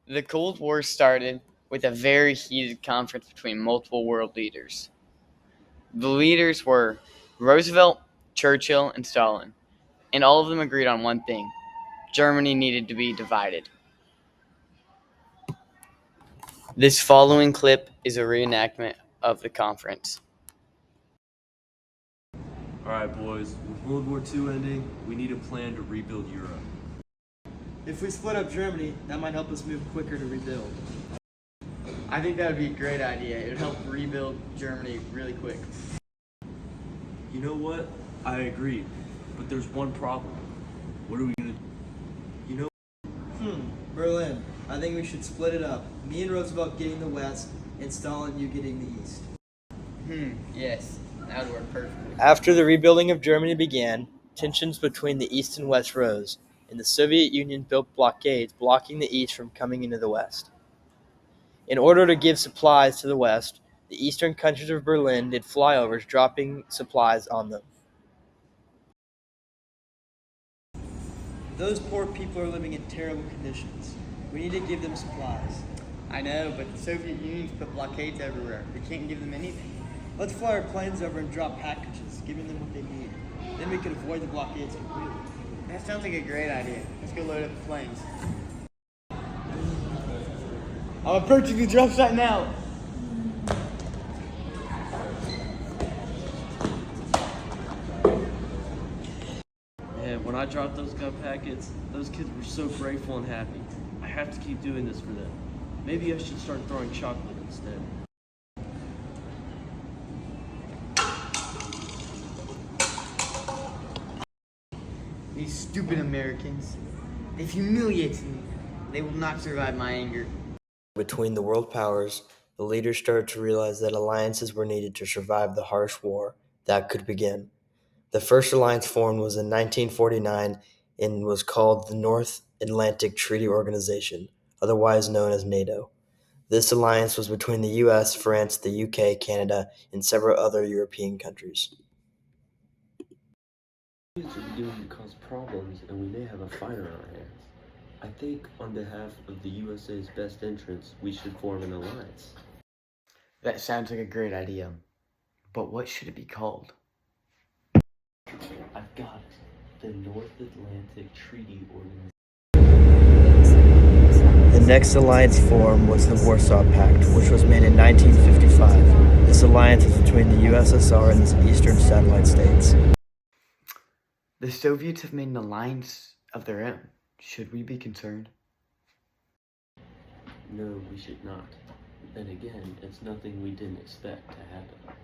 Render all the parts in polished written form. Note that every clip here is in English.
The Cold War started with a very heated conference between multiple world leaders. The leaders were Roosevelt, Churchill, and Stalin, and all of them agreed on one thing: Germany needed to be divided. This following clip is a reenactment of the conference. Alright, boys, with World War II ending, we need a plan to rebuild Europe. If we split up Germany, that might help us move quicker to rebuild. I think that would be a great idea. It would help rebuild Germany really quick. You know what? I agree. But there's one problem. What are we gonna do? You know, Berlin. I think we should split it up. Me and Roosevelt getting the West, and Stalin you getting the East. Yes, that would work perfectly. After the rebuilding of Germany began, tensions between the East and West rose, and the Soviet Union built blockades blocking the East from coming into the West. In order to give supplies to the West, the eastern countries of Berlin did flyovers dropping supplies on them. Those poor people are living in terrible conditions. We need to give them supplies. I know, but the Soviet Union's put blockades everywhere. We can't give them anything. Let's fly our planes over and drop packages, giving them what they need. Then we can avoid the blockades completely. That sounds like a great idea. Let's go load up the planes. I'm approaching the drop site now. man, when I dropped those gun packets, those kids were so grateful and happy. I have to keep doing this for them. Maybe I should start throwing chocolate instead. These stupid Americans. They've humiliated me. They will not survive my anger. Between the world powers, the leaders started to realize that alliances were needed to survive the harsh war that could begin. The first alliance formed was in 1949 and was called the North Atlantic Treaty Organization, otherwise known as NATO. This alliance was between the US, France, the UK, Canada, and several other European countries. These are doing to cause problems, and we may have a fight on our hands. I think, on behalf of the USA's best interests, we should form an alliance. That sounds like a great idea. But what should it be called? I've got it. The North Atlantic Treaty Organization. The next alliance formed was the Warsaw Pact, which was made in 1955. This alliance is between the USSR and its eastern satellite states. The Soviets have made an alliance of their own. Should we be concerned? No, we should not. Then again, it's nothing we didn't expect to happen.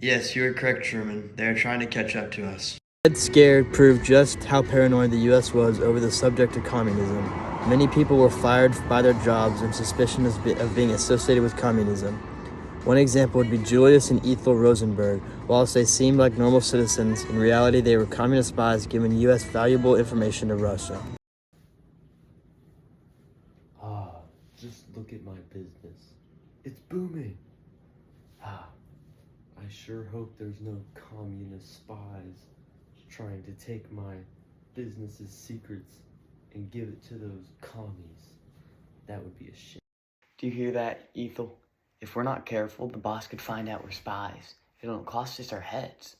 Yes, you are correct, Truman. They are trying to catch up to us. Red Scare proved just how paranoid the U.S. was over the subject of communism. Many people were fired by their jobs in suspicion of being associated with communism. One example would be Julius and Ethel Rosenberg. Whilst they seemed like normal citizens, in reality they were communist spies giving U.S. valuable information to Russia. Just look at my business. It's booming. I sure hope there's no communist spies trying to take my business's secrets and give it to those commies. That would be a shame. Do you hear that, Ethel? If we're not careful, the boss could find out we're spies. It'll cost us our heads.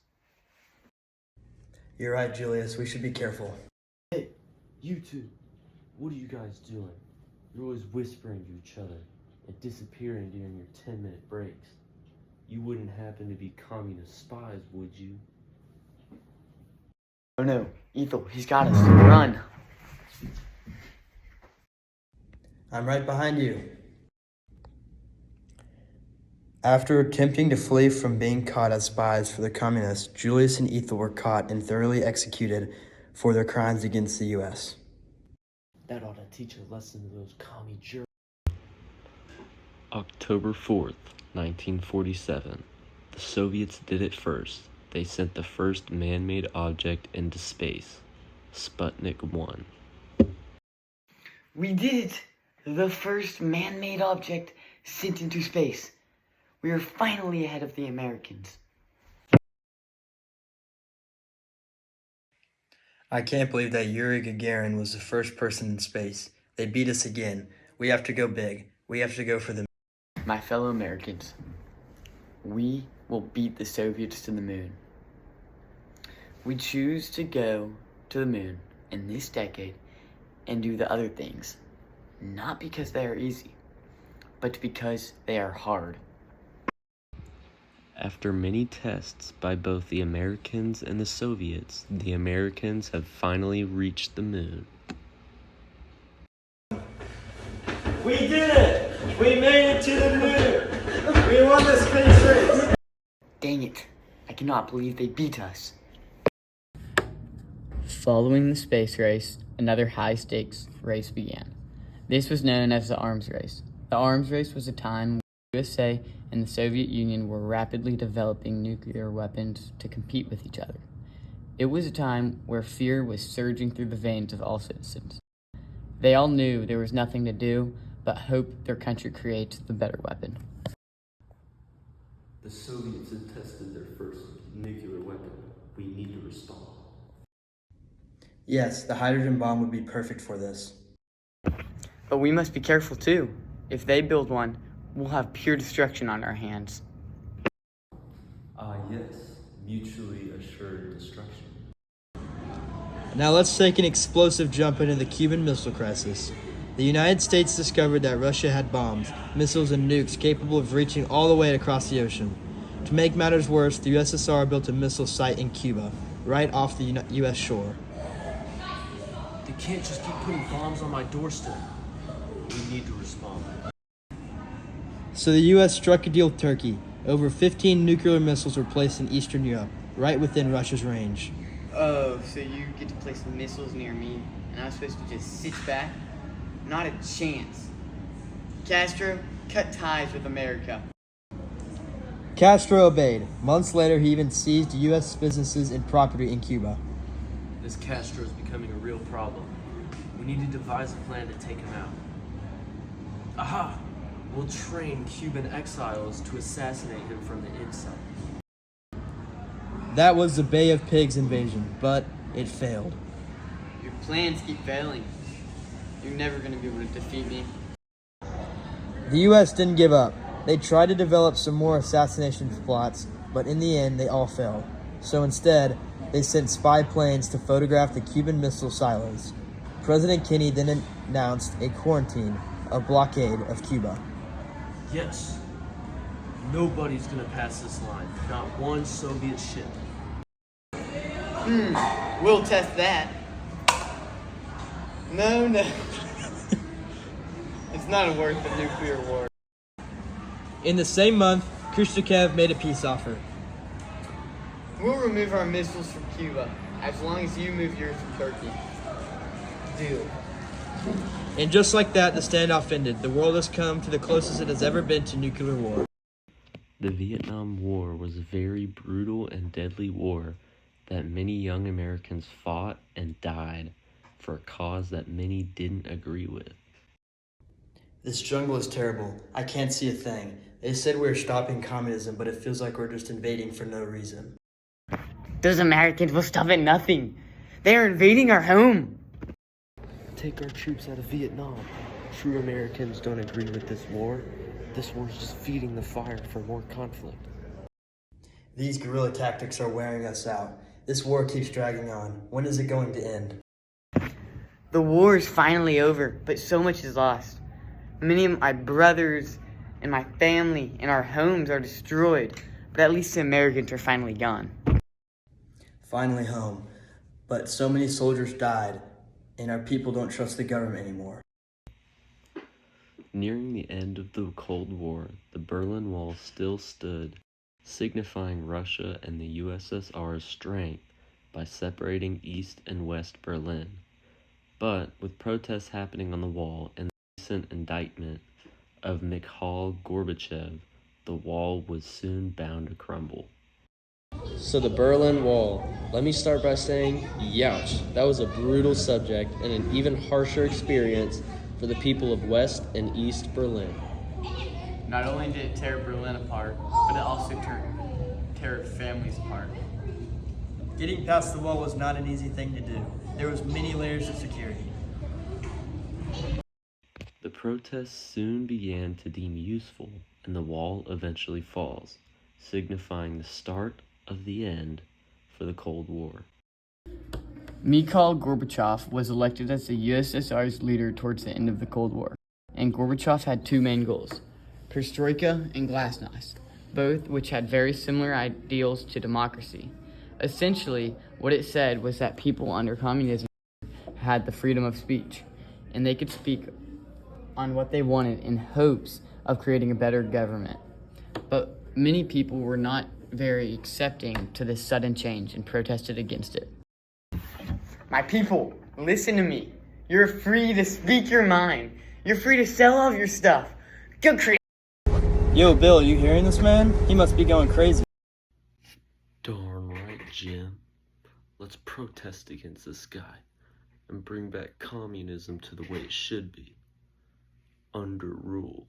You're right, Julius. We should be careful. Hey, you two, what are you guys doing? You're always whispering to each other and disappearing during your 10-minute breaks. You wouldn't happen to be communist spies, would you? Oh no, Ethel, he's got us. Run! I'm right behind you. After attempting to flee from being caught as spies for the communists, Julius and Ethel were caught and thoroughly executed for their crimes against the U.S. That ought to teach a lesson to those commie jerks. October 4th, 1947. The Soviets did it first. They sent the first man-made object into space, Sputnik 1. We did it! The first man-made object sent into space. We are finally ahead of the Americans. I can't believe that Yuri Gagarin was the first person in space. They beat us again. We have to go big. We have to go for the My fellow Americans, we will beat the Soviets to the moon. We choose to go to the moon in this decade and do the other things, not because they are easy, but because they are hard. After many tests by both the Americans and the Soviets, the Americans have finally reached the moon. We did it! We made it to the moon! We won the space race! Dang it, I cannot believe they beat us. Following the space race, another high-stakes race began. This was known as the arms race. The arms race was a time when the USA and the Soviet Union were rapidly developing nuclear weapons to compete with each other. It was a time where fear was surging through the veins of all citizens. They all knew there was nothing to do but hope their country creates the better weapon. The Soviets have tested their first nuclear weapon. We need to respond. Yes, the hydrogen bomb would be perfect for this. But we must be careful too. If they build one, we'll have pure destruction on our hands. Yes, mutually assured destruction. Now let's take an explosive jump into the Cuban Missile Crisis. The United States discovered that Russia had bombs, missiles, and nukes capable of reaching all the way across the ocean. To make matters worse, the USSR built a missile site in Cuba, right off the U.S. shore. They can't just keep putting bombs on my doorstep. We need to respond. So the U.S. struck a deal with Turkey. Over 15 nuclear missiles were placed in Eastern Europe, right within Russia's range. Oh, so you get to place missiles near me, and I'm supposed to just sit back? Not a chance. Castro, cut ties with America. Castro obeyed. Months later, he even seized U.S. businesses and property in Cuba. This Castro is becoming a real problem. We need to devise a plan to take him out. Aha! We'll train Cuban exiles to assassinate him from the inside. That was the Bay of Pigs invasion, but it failed. Your plans keep failing. You're never going to be able to defeat me. The U.S. didn't give up. They tried to develop some more assassination plots, but in the end, they all failed. So instead, they sent spy planes to photograph the Cuban missile silos. President Kennedy then announced a quarantine, a blockade of Cuba. Yes. Nobody's gonna pass this line. Not one Soviet ship. We'll test that. No. It's not worth the nuclear war. In the same month, Khrushchev made a peace offer. We'll remove our missiles from Cuba, as long as you move yours from Turkey. Deal. And just like that, the standoff ended. The world has come to the closest it has ever been to nuclear war. The Vietnam War was a very brutal and deadly war that many young Americans fought and died for a cause that many didn't agree with. This jungle is terrible. I can't see a thing. They said we're stopping communism, but it feels like we're just invading for no reason. Those Americans will stop at nothing. They are invading our home. Take our troops out of Vietnam. True Americans don't agree with this war. This war is just feeding the fire for more conflict. These guerrilla tactics are wearing us out. This war keeps dragging on. When is it going to end? The war is finally over, but so much is lost. Many of my brothers and my family and our homes are destroyed, but at least the Americans are finally gone. Finally home. But so many soldiers died, and our people don't trust the government anymore. Nearing the end of the Cold War, the Berlin Wall still stood, signifying Russia and the USSR's strength by separating East and West Berlin. But with protests happening on the wall and the recent indictment of Mikhail Gorbachev, the wall was soon bound to crumble. So the Berlin Wall. Let me start by saying, youch, that was a brutal subject and an even harsher experience for the people of West and East Berlin. Not only did it tear Berlin apart, but it also tear families apart. Getting past the wall was not an easy thing to do. There was many layers of security. protests soon began to deem useful, and the wall eventually falls, signifying the start of the end for the Cold War. Mikhail Gorbachev was elected as the USSR's leader towards the end of the Cold War, and Gorbachev had two main goals, perestroika and glasnost, both which had very similar ideals to democracy. Essentially, what it said was that people under communism had the freedom of speech, and they could speak on what they wanted in hopes of creating a better government. But many people were not very accepting to this sudden change and protested against it. My people, listen to me. You're free to speak your mind. You're free to sell all of your stuff. Go create. Yo, Bill, you hearing this man? He must be going crazy. Darn right, Jim. Let's protest against this guy and bring back communism to the way it should be. Under rule.